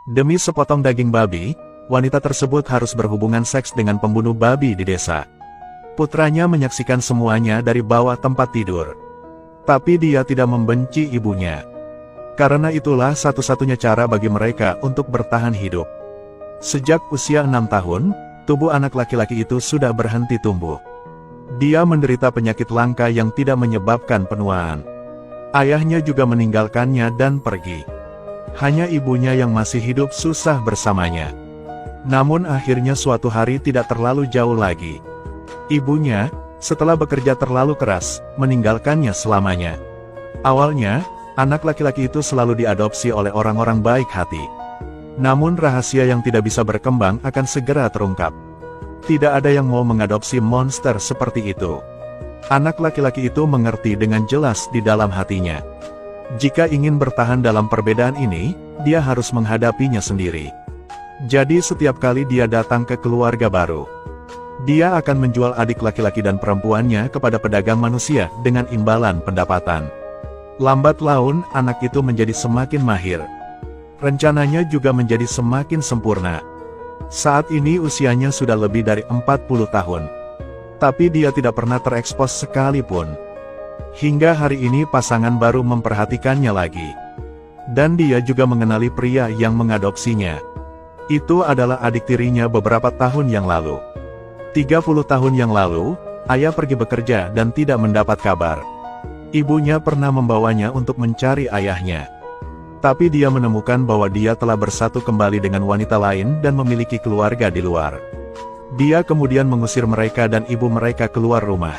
Demi sepotong daging babi, wanita tersebut harus berhubungan seks dengan pembunuh babi di desa. Putranya menyaksikan semuanya dari bawah tempat tidur. Tapi dia tidak membenci ibunya. Karena itulah satu-satunya cara bagi mereka untuk bertahan hidup. Sejak usia 6 tahun, tubuh anak laki-laki itu sudah berhenti tumbuh. Dia menderita penyakit langka yang tidak menyebabkan penuaan. Ayahnya juga meninggalkannya dan pergi. Hanya ibunya yang masih hidup susah bersamanya. Namun akhirnya suatu hari tidak terlalu jauh lagi. Ibunya, setelah bekerja terlalu keras, meninggalkannya selamanya. Awalnya, anak laki-laki itu selalu diadopsi oleh orang-orang baik hati. Namun rahasia yang tidak bisa berkembang akan segera terungkap. Tidak ada yang mau mengadopsi monster seperti itu. Anak laki-laki itu mengerti dengan jelas di dalam hatinya. Jika ingin bertahan dalam perbedaan ini, dia harus menghadapinya sendiri. Jadi setiap kali dia datang ke keluarga baru, dia akan menjual adik laki-laki dan perempuannya kepada pedagang manusia dengan imbalan pendapatan. Lambat laun, anak itu menjadi semakin mahir. Rencananya juga menjadi semakin sempurna. Saat ini usianya sudah lebih dari 40 tahun. Tapi dia tidak pernah terekspos sekalipun. Hingga hari ini pasangan baru memperhatikannya lagi. Dan dia juga mengenali pria yang mengadopsinya. Itu adalah adik tirinya beberapa tahun yang lalu. 30 tahun yang lalu, ayah pergi bekerja dan tidak mendapat kabar. Ibunya pernah membawanya untuk mencari ayahnya. Tapi dia menemukan bahwa dia telah bersatu kembali dengan wanita lain dan memiliki keluarga di luar. Dia kemudian mengusir mereka dan ibu mereka keluar rumah.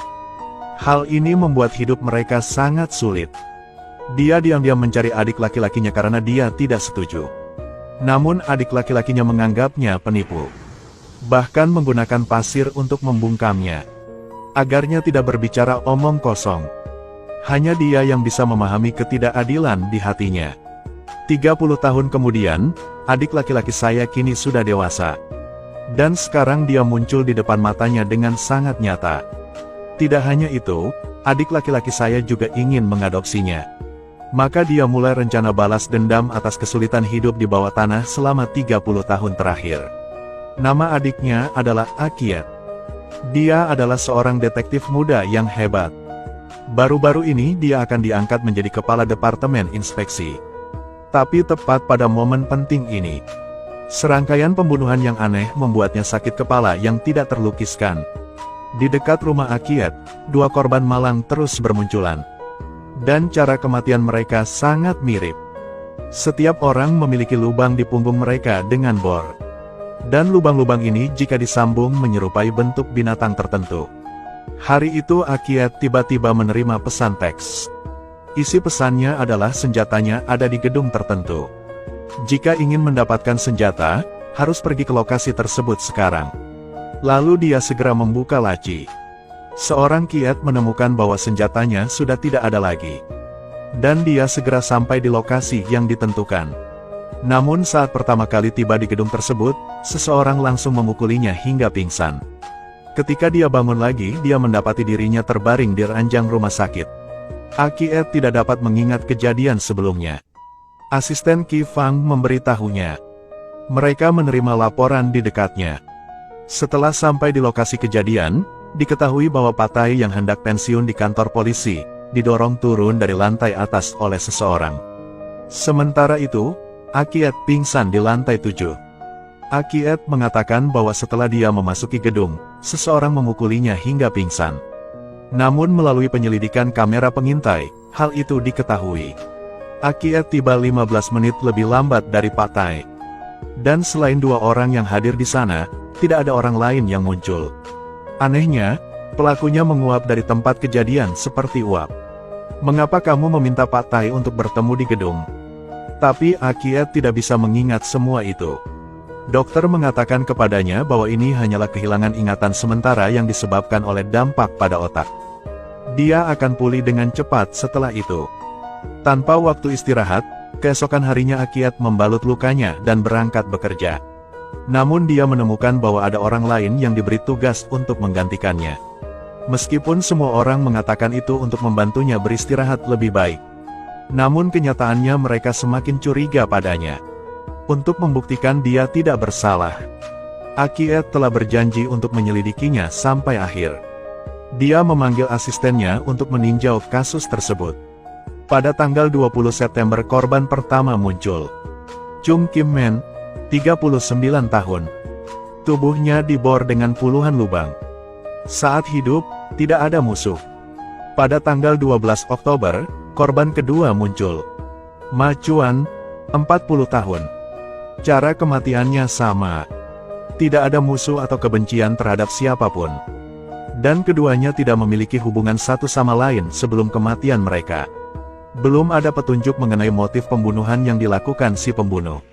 Hal ini membuat hidup mereka sangat sulit. Dia diam-diam mencari adik laki-lakinya karena dia tidak setuju. Namun adik laki-lakinya menganggapnya penipu. Bahkan menggunakan pasir untuk membungkamnya. Agarnya tidak berbicara omong kosong. Hanya dia yang bisa memahami ketidakadilan di hatinya. 30 tahun kemudian, adik laki-laki saya kini sudah dewasa. Dan sekarang dia muncul di depan matanya dengan sangat nyata. Tidak hanya itu, adik laki-laki saya juga ingin mengadopsinya. Maka dia mulai rencana balas dendam atas kesulitan hidup di bawah tanah selama 30 tahun terakhir. Nama adiknya adalah Akiet. Dia adalah seorang detektif muda yang hebat. Baru-baru ini dia akan diangkat menjadi kepala departemen inspeksi. Tapi tepat pada momen penting ini, serangkaian pembunuhan yang aneh membuatnya sakit kepala yang tidak terlukiskan. Di dekat rumah Akiet, dua korban malang terus bermunculan. Dan cara kematian mereka sangat mirip. Setiap orang memiliki lubang di punggung mereka dengan bor. Dan lubang-lubang ini jika disambung menyerupai bentuk binatang tertentu. Hari itu Akiet tiba-tiba menerima pesan teks. Isi pesannya adalah senjatanya ada di gedung tertentu. Jika ingin mendapatkan senjata, harus pergi ke lokasi tersebut sekarang. Lalu dia segera membuka laci. Seorang Kiet menemukan bahwa senjatanya sudah tidak ada lagi. Dan dia segera sampai di lokasi yang ditentukan. Namun saat pertama kali tiba di gedung tersebut, seseorang langsung memukulinya hingga pingsan. Ketika dia bangun lagi, dia mendapati dirinya terbaring di ranjang rumah sakit. Akiet tidak dapat mengingat kejadian sebelumnya. Asisten Ki Fang memberitahunya. Mereka menerima laporan di dekatnya. Setelah sampai di lokasi kejadian, diketahui bahwa Patai yang hendak pensiun di kantor polisi, didorong turun dari lantai atas oleh seseorang. Sementara itu, Akiet pingsan di lantai 7. Akiet mengatakan bahwa setelah dia memasuki gedung, seseorang memukulinya hingga pingsan. Namun melalui penyelidikan kamera pengintai, hal itu diketahui. Akiet tiba 15 menit lebih lambat dari Patai. Dan selain dua orang yang hadir di sana, tidak ada orang lain yang muncul. Anehnya, pelakunya menguap dari tempat kejadian seperti uap. Mengapa kamu meminta Patai untuk bertemu di gedung? Tapi Akiet tidak bisa mengingat semua itu. Dokter mengatakan kepadanya bahwa ini hanyalah kehilangan ingatan sementara yang disebabkan oleh dampak pada otak. Dia akan pulih dengan cepat setelah itu. Tanpa waktu istirahat, keesokan harinya Akiet membalut lukanya dan berangkat bekerja. Namun dia menemukan bahwa ada orang lain yang diberi tugas untuk menggantikannya. Meskipun semua orang mengatakan itu untuk membantunya beristirahat lebih baik. Namun kenyataannya mereka semakin curiga padanya. Untuk membuktikan dia tidak bersalah, Akiet telah berjanji untuk menyelidikinya sampai akhir. Dia memanggil asistennya untuk meninjau kasus tersebut. Pada tanggal 20 September korban pertama muncul. Chung Kim Men, 39 tahun. Tubuhnya dibor dengan puluhan lubang. Saat hidup, tidak ada musuh. Pada tanggal 12 Oktober, korban kedua muncul. Ma Chuan, 40 tahun. Cara kematiannya sama. Tidak ada musuh atau kebencian terhadap siapapun. Dan keduanya tidak memiliki hubungan satu sama lain sebelum kematian mereka. Belum ada petunjuk mengenai motif pembunuhan yang dilakukan si pembunuh.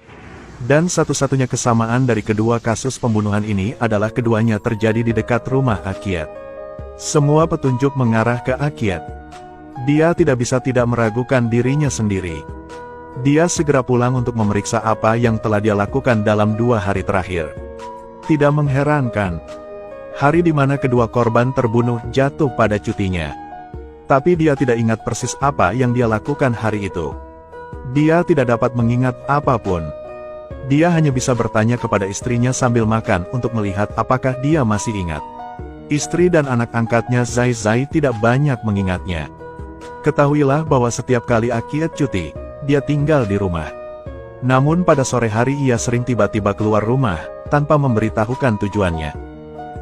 Dan satu-satunya kesamaan dari kedua kasus pembunuhan ini adalah keduanya terjadi di dekat rumah Akiet. Semua petunjuk mengarah ke Akiet. Dia tidak bisa tidak meragukan dirinya sendiri. Dia segera pulang untuk memeriksa apa yang telah dia lakukan dalam 2 hari terakhir. Tidak mengherankan, hari di mana kedua korban terbunuh jatuh pada cutinya. Tapi dia tidak ingat persis apa yang dia lakukan hari itu. Dia tidak dapat mengingat apapun. Dia hanya bisa bertanya kepada istrinya sambil makan untuk melihat apakah dia masih ingat. Istri dan anak angkatnya Zai Zai tidak banyak mengingatnya. Ketahuilah bahwa setiap kali Akiet cuti, dia tinggal di rumah. Namun pada sore hari ia sering tiba-tiba keluar rumah, tanpa memberitahukan tujuannya.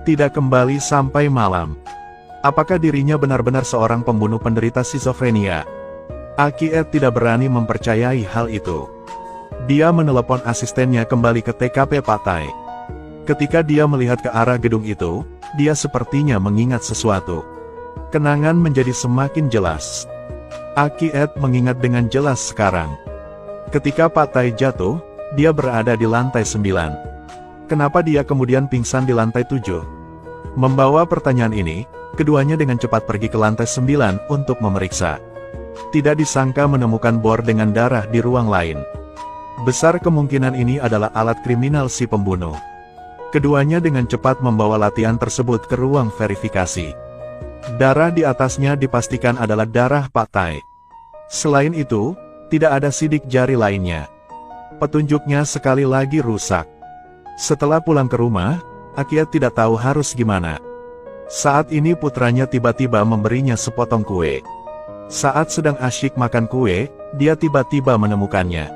Tidak kembali sampai malam. Apakah dirinya benar-benar seorang pembunuh penderita skizofrenia? Akiet tidak berani mempercayai hal itu. Dia menelepon asistennya kembali ke TKP Pattaya. Ketika dia melihat ke arah gedung itu, dia sepertinya mengingat sesuatu. Kenangan menjadi semakin jelas. Akiet mengingat dengan jelas sekarang. Ketika Pattaya jatuh, dia berada di lantai 9. Kenapa dia kemudian pingsan di lantai 7? Membawa pertanyaan ini, keduanya dengan cepat pergi ke lantai 9 untuk memeriksa. Tidak disangka menemukan bor dengan darah di ruang lain. Besar kemungkinan ini adalah alat kriminal si pembunuh. Keduanya dengan cepat membawa latihan tersebut ke ruang verifikasi. Darah di atasnya dipastikan adalah darah Pattaya. Selain itu, tidak ada sidik jari lainnya. Petunjuknya sekali lagi rusak. Setelah pulang ke rumah, Akiet tidak tahu harus gimana. Saat ini putranya tiba-tiba memberinya sepotong kue. Saat sedang asyik makan kue, dia tiba-tiba menemukannya.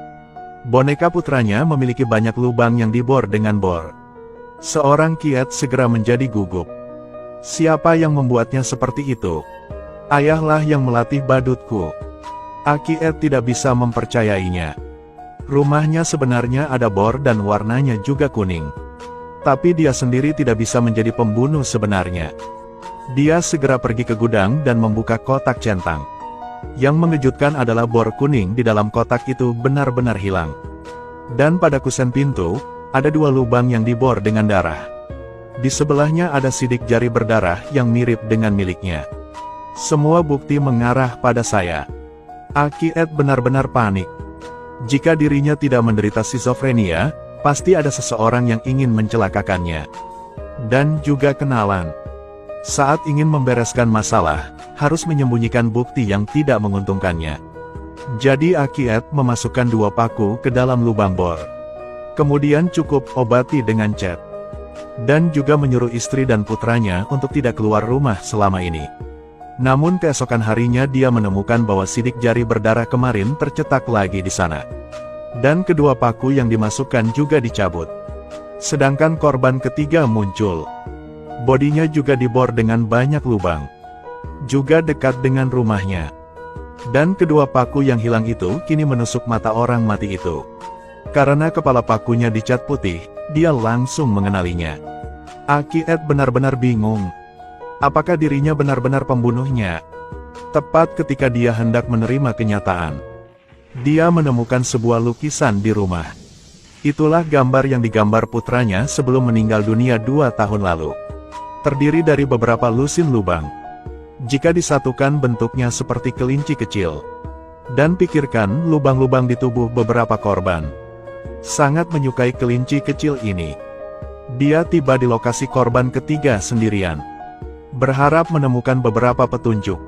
Boneka putranya memiliki banyak lubang yang dibor dengan bor. Seorang Kiet segera menjadi gugup. Siapa yang membuatnya seperti itu? Ayahlah yang melatih badutku. Akiet tidak bisa mempercayainya. Rumahnya sebenarnya ada bor dan warnanya juga kuning. Tapi dia sendiri tidak bisa menjadi pembunuh sebenarnya. Dia segera pergi ke gudang dan membuka kotak centang. Yang mengejutkan adalah bor kuning di dalam kotak itu benar-benar hilang. Dan pada kusen pintu, ada 2 lubang yang dibor dengan darah. Di sebelahnya ada sidik jari berdarah yang mirip dengan miliknya. Semua bukti mengarah pada saya. Akiet benar-benar panik. Jika dirinya tidak menderita skizofrenia, pasti ada seseorang yang ingin mencelakakannya. Dan juga kenalan. Saat ingin membereskan masalah, harus menyembunyikan bukti yang tidak menguntungkannya. Jadi Akiet memasukkan 2 paku ke dalam lubang bor. Kemudian cukup obati dengan cat. Dan juga menyuruh istri dan putranya untuk tidak keluar rumah selama ini. Namun keesokan harinya dia menemukan bahwa sidik jari berdarah kemarin tercetak lagi di sana. Dan kedua paku yang dimasukkan juga dicabut. Sedangkan korban ketiga muncul. Bodinya juga dibor dengan banyak lubang. Juga dekat dengan rumahnya. Dan kedua paku yang hilang itu kini menusuk mata orang mati itu. Karena kepala pakunya dicat putih, dia langsung mengenalinya. Akiet benar-benar bingung. Apakah dirinya benar-benar pembunuhnya? Tepat ketika dia hendak menerima kenyataan, dia menemukan sebuah lukisan di rumah. Itulah gambar yang digambar putranya sebelum meninggal dunia 2 tahun lalu. Terdiri dari beberapa lusin lubang. Jika disatukan bentuknya seperti kelinci kecil. Dan pikirkan lubang-lubang di tubuh beberapa korban. Sangat menyukai kelinci kecil ini. Dia tiba di lokasi korban ketiga sendirian. Berharap menemukan beberapa petunjuk.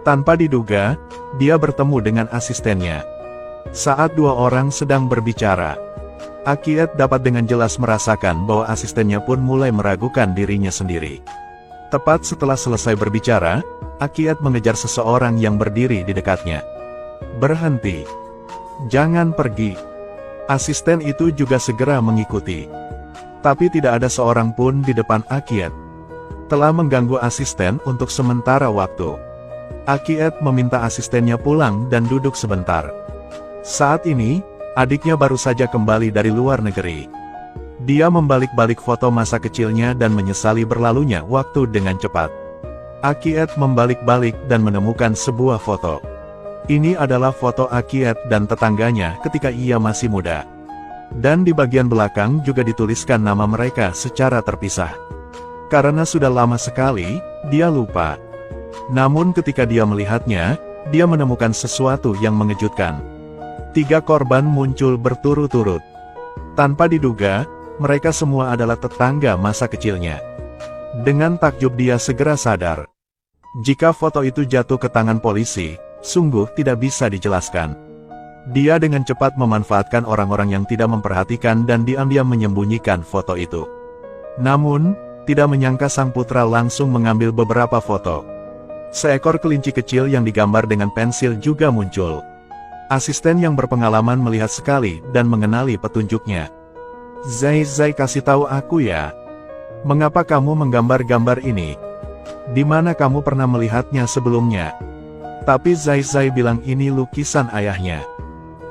Tanpa diduga, dia bertemu dengan asistennya. Saat 2 orang sedang berbicara, Akiet dapat dengan jelas merasakan bahwa asistennya pun mulai meragukan dirinya sendiri. Tepat setelah selesai berbicara, Akiet mengejar seseorang yang berdiri di dekatnya. "Berhenti. Jangan pergi." Asisten itu juga segera mengikuti. Tapi tidak ada seorang pun di depan Akiet. Telah mengganggu asisten untuk sementara waktu. Akiet meminta asistennya pulang dan duduk sebentar. Saat ini, adiknya baru saja kembali dari luar negeri. Dia membalik-balik foto masa kecilnya dan menyesali berlalunya waktu dengan cepat. Akiet membalik-balik dan menemukan sebuah foto. Ini adalah foto Akiet dan tetangganya ketika ia masih muda. Dan di bagian belakang juga dituliskan nama mereka secara terpisah. Karena sudah lama sekali, dia lupa. Namun ketika dia melihatnya, dia menemukan sesuatu yang mengejutkan. 3 korban muncul berturut-turut. Tanpa diduga, mereka semua adalah tetangga masa kecilnya. Dengan takjub dia segera sadar. Jika foto itu jatuh ke tangan polisi, sungguh tidak bisa dijelaskan. Dia dengan cepat memanfaatkan orang-orang yang tidak memperhatikan dan diam-diam menyembunyikan foto itu. Namun, tidak menyangka sang putra langsung mengambil beberapa foto. Seekor kelinci kecil yang digambar dengan pensil juga muncul. Asisten yang berpengalaman melihat sekali dan mengenali petunjuknya. "Zai, kasih tahu aku ya. Mengapa kamu menggambar-gambar ini? Di mana kamu pernah melihatnya sebelumnya?" Tapi Zai bilang ini lukisan ayahnya.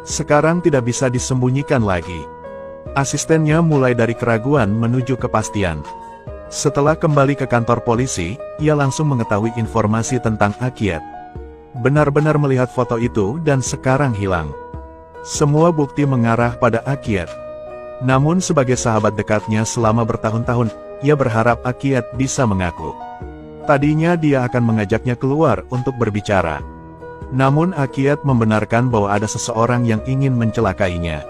Sekarang tidak bisa disembunyikan lagi. Asistennya mulai dari keraguan menuju kepastian. Setelah kembali ke kantor polisi, ia langsung mengetahui informasi tentang Akiet. Benar-benar melihat foto itu dan sekarang hilang. Semua bukti mengarah pada Akiet. Namun sebagai sahabat dekatnya selama bertahun-tahun, ia berharap Akiet bisa mengaku. Tadinya dia akan mengajaknya keluar untuk berbicara. Namun Akiet membenarkan bahwa ada seseorang yang ingin mencelakainya.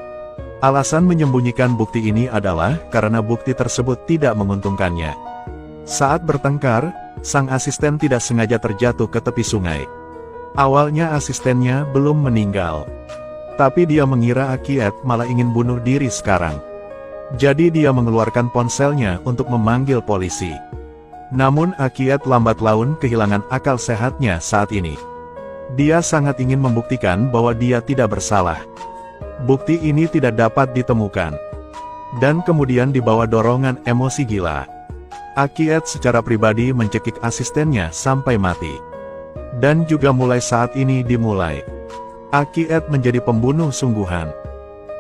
Alasan menyembunyikan bukti ini adalah karena bukti tersebut tidak menguntungkannya. Saat bertengkar, sang asisten tidak sengaja terjatuh ke tepi sungai. Awalnya asistennya belum meninggal. Tapi dia mengira Akiet malah ingin bunuh diri sekarang. Jadi dia mengeluarkan ponselnya untuk memanggil polisi. Namun Akiet lambat laun kehilangan akal sehatnya saat ini. Dia sangat ingin membuktikan bahwa dia tidak bersalah. Bukti ini tidak dapat ditemukan. Dan kemudian dibawa dorongan emosi gila. Akiet secara pribadi mencekik asistennya sampai mati. Dan juga mulai saat ini dimulai. Akiet menjadi pembunuh sungguhan.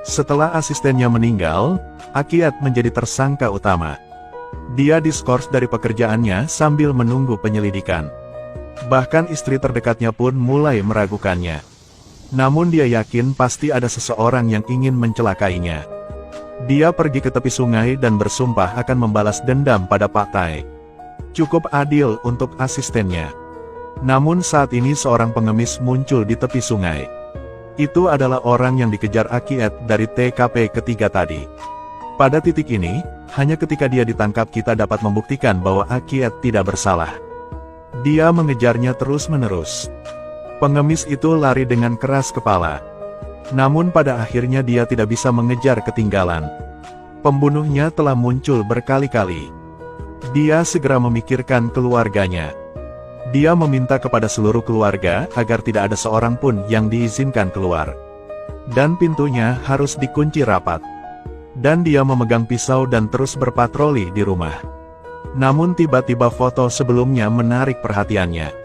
Setelah asistennya meninggal, Akiet menjadi tersangka utama. Dia diskors dari pekerjaannya sambil menunggu penyelidikan. Bahkan istri terdekatnya pun mulai meragukannya. Namun dia yakin pasti ada seseorang yang ingin mencelakainya. Dia pergi ke tepi sungai dan bersumpah akan membalas dendam pada Pak Tai. Cukup adil untuk asistennya. Namun saat ini seorang pengemis muncul di tepi sungai. Itu adalah orang yang dikejar Akiet dari TKP ketiga tadi. Pada titik ini, hanya ketika dia ditangkap kita dapat membuktikan bahwa Akiet tidak bersalah. Dia mengejarnya terus-menerus. Pengemis itu lari dengan keras kepala. Namun pada akhirnya dia tidak bisa mengejar ketinggalan. Pembunuhnya telah muncul berkali-kali. Dia segera memikirkan keluarganya. Dia meminta kepada seluruh keluarga agar tidak ada seorang pun yang diizinkan keluar. Dan pintunya harus dikunci rapat. Dan dia memegang pisau dan terus berpatroli di rumah. Namun tiba-tiba foto sebelumnya menarik perhatiannya.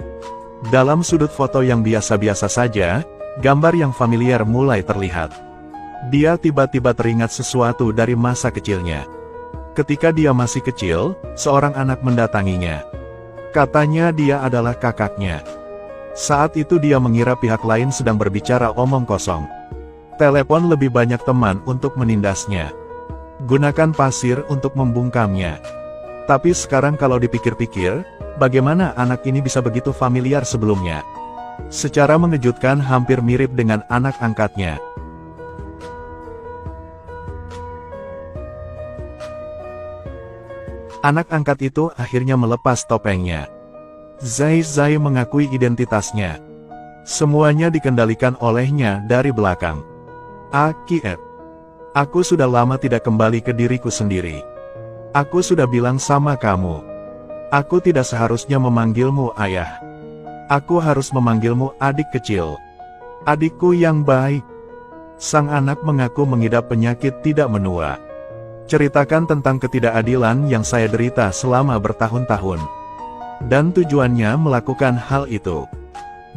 Dalam sudut foto yang biasa-biasa saja, gambar yang familiar mulai terlihat. Dia tiba-tiba teringat sesuatu dari masa kecilnya. Ketika dia masih kecil, seorang anak mendatanginya. Katanya dia adalah kakaknya. Saat itu dia mengira pihak lain sedang berbicara omong kosong. Telepon lebih banyak teman untuk menindasnya. Gunakan pasir untuk membungkamnya. Tapi sekarang kalau dipikir-pikir, bagaimana anak ini bisa begitu familiar sebelumnya? Secara mengejutkan hampir mirip dengan anak angkatnya. Anak angkat itu akhirnya melepas topengnya. Zai mengakui identitasnya. Semuanya dikendalikan olehnya dari belakang. Akiet. Aku sudah lama tidak kembali ke diriku sendiri. Aku sudah bilang sama kamu. Aku tidak seharusnya memanggilmu ayah. Aku harus memanggilmu adik kecil. Adikku yang baik. Sang anak mengaku mengidap penyakit tidak menua. Ceritakan tentang ketidakadilan yang saya derita selama bertahun-tahun. Dan tujuannya melakukan hal itu.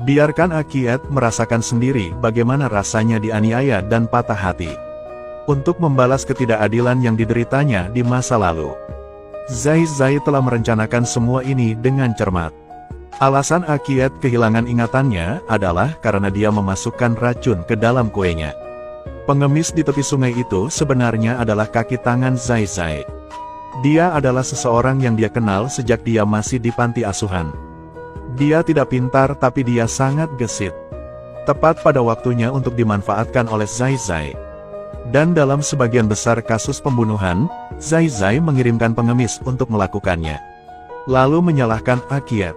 Biarkan Akiet merasakan sendiri bagaimana rasanya dianiaya dan patah hati. Untuk membalas ketidakadilan yang dideritanya di masa lalu. Zai telah merencanakan semua ini dengan cermat. Alasan Akiet kehilangan ingatannya adalah karena dia memasukkan racun ke dalam kuenya. Pengemis di tepi sungai itu sebenarnya adalah kaki tangan Zai. Dia adalah seseorang yang dia kenal sejak dia masih di panti asuhan. Dia tidak pintar tapi dia sangat gesit. Tepat pada waktunya untuk dimanfaatkan oleh Zai. Dan dalam sebagian besar kasus pembunuhan, Zai mengirimkan pengemis untuk melakukannya. Lalu menyalahkan Akiet.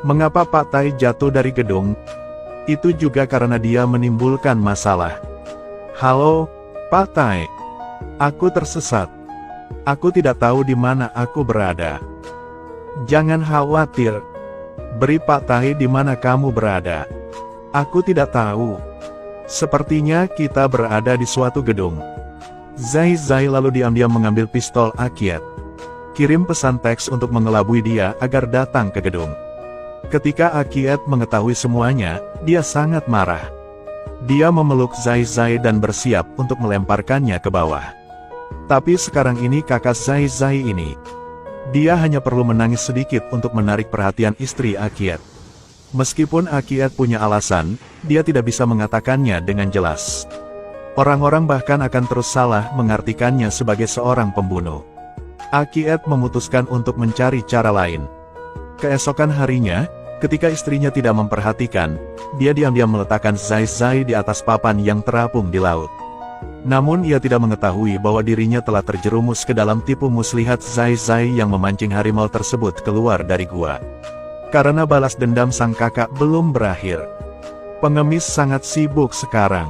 Mengapa Pak Tai jatuh dari gedung? Itu juga karena dia menimbulkan masalah. Halo, Pak Tai. Aku tersesat. Aku tidak tahu di mana aku berada. Jangan khawatir. Beri Pak Tai di mana kamu berada. Aku tidak tahu. Sepertinya kita berada di suatu gedung. Zai lalu diam-diam mengambil pistol Akiet. Kirim pesan teks untuk mengelabui dia agar datang ke gedung. Ketika Akiet mengetahui semuanya, dia sangat marah. Dia memeluk Zai dan bersiap untuk melemparkannya ke bawah. Tapi sekarang ini kakak Zai ini. Dia hanya perlu menangis sedikit untuk menarik perhatian istri Akiet. Meskipun Akiet punya alasan, dia tidak bisa mengatakannya dengan jelas. Orang-orang bahkan akan terus salah mengartikannya sebagai seorang pembunuh. Akiet memutuskan untuk mencari cara lain. Keesokan harinya, ketika istrinya tidak memperhatikan, dia diam-diam meletakkan Zai di atas papan yang terapung di laut. Namun ia tidak mengetahui bahwa dirinya telah terjerumus ke dalam tipu muslihat Zai yang memancing harimau tersebut keluar dari gua. Karena balas dendam sang kakak belum berakhir. Pengemis sangat sibuk sekarang.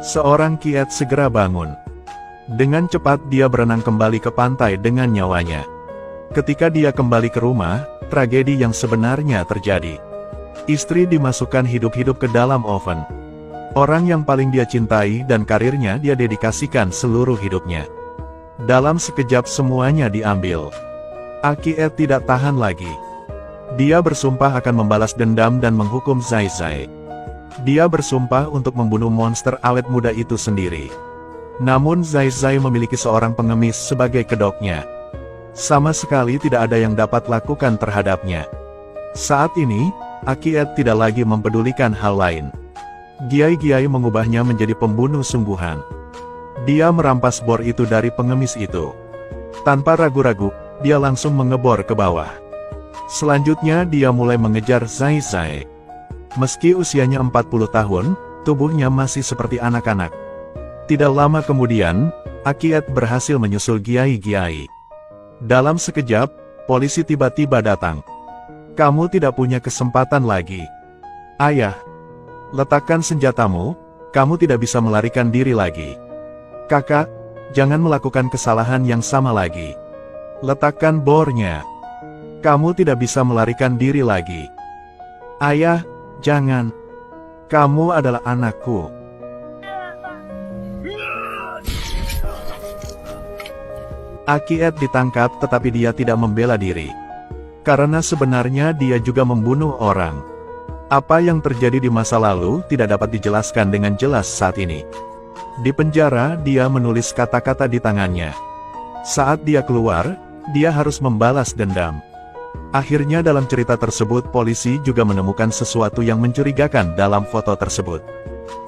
Seorang Kiet segera bangun. Dengan cepat dia berenang kembali ke pantai dengan nyawanya. Ketika dia kembali ke rumah, tragedi yang sebenarnya terjadi. Istri dimasukkan hidup-hidup ke dalam oven. Orang yang paling dia cintai dan karirnya dia dedikasikan seluruh hidupnya. Dalam sekejap semuanya diambil. Akiet tidak tahan lagi. Dia bersumpah akan membalas dendam dan menghukum Zai. Dia bersumpah untuk membunuh monster awet muda itu sendiri. Namun Zai memiliki seorang pengemis sebagai kedoknya. Sama sekali tidak ada yang dapat lakukan terhadapnya. Saat ini, Akiet tidak lagi mempedulikan hal lain. Giai mengubahnya menjadi pembunuh sungguhan. Dia merampas bor itu dari pengemis itu. Tanpa ragu-ragu, dia langsung mengebor ke bawah. Selanjutnya dia mulai mengejar Zai. Meski usianya 40 tahun, tubuhnya masih seperti anak-anak. Tidak lama kemudian, Akiet berhasil menyusul Giai. Dalam sekejap, polisi tiba-tiba datang. Kamu tidak punya kesempatan lagi. Ayah, letakkan senjatamu, kamu tidak bisa melarikan diri lagi. Kakak, jangan melakukan kesalahan yang sama lagi. Letakkan bornya. Kamu tidak bisa melarikan diri lagi. Ayah, jangan. Kamu adalah anakku. Akiet ditangkap tetapi dia tidak membela diri. Karena sebenarnya dia juga membunuh orang. Apa yang terjadi di masa lalu tidak dapat dijelaskan dengan jelas saat ini. Di penjara, dia menulis kata-kata di tangannya. Saat dia keluar, dia harus membalas dendam. Akhirnya dalam cerita tersebut polisi juga menemukan sesuatu yang mencurigakan dalam foto tersebut.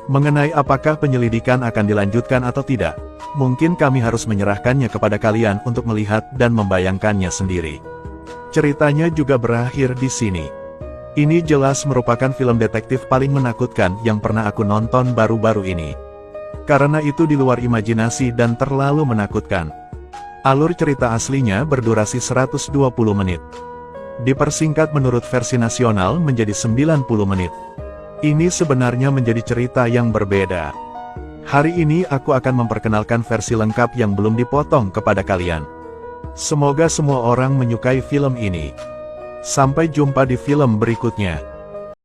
Mengenai apakah penyelidikan akan dilanjutkan atau tidak, mungkin kami harus menyerahkannya kepada kalian untuk melihat dan membayangkannya sendiri. Ceritanya juga berakhir di sini. Ini jelas merupakan film detektif paling menakutkan yang pernah aku nonton baru-baru ini. Karena itu di luar imajinasi dan terlalu menakutkan. Alur cerita aslinya berdurasi 120 menit. Dipersingkat menurut versi nasional menjadi 90 menit. Ini sebenarnya menjadi cerita yang berbeda. Hari ini aku akan memperkenalkan versi lengkap yang belum dipotong kepada kalian. Semoga semua orang menyukai film ini. Sampai jumpa di film berikutnya.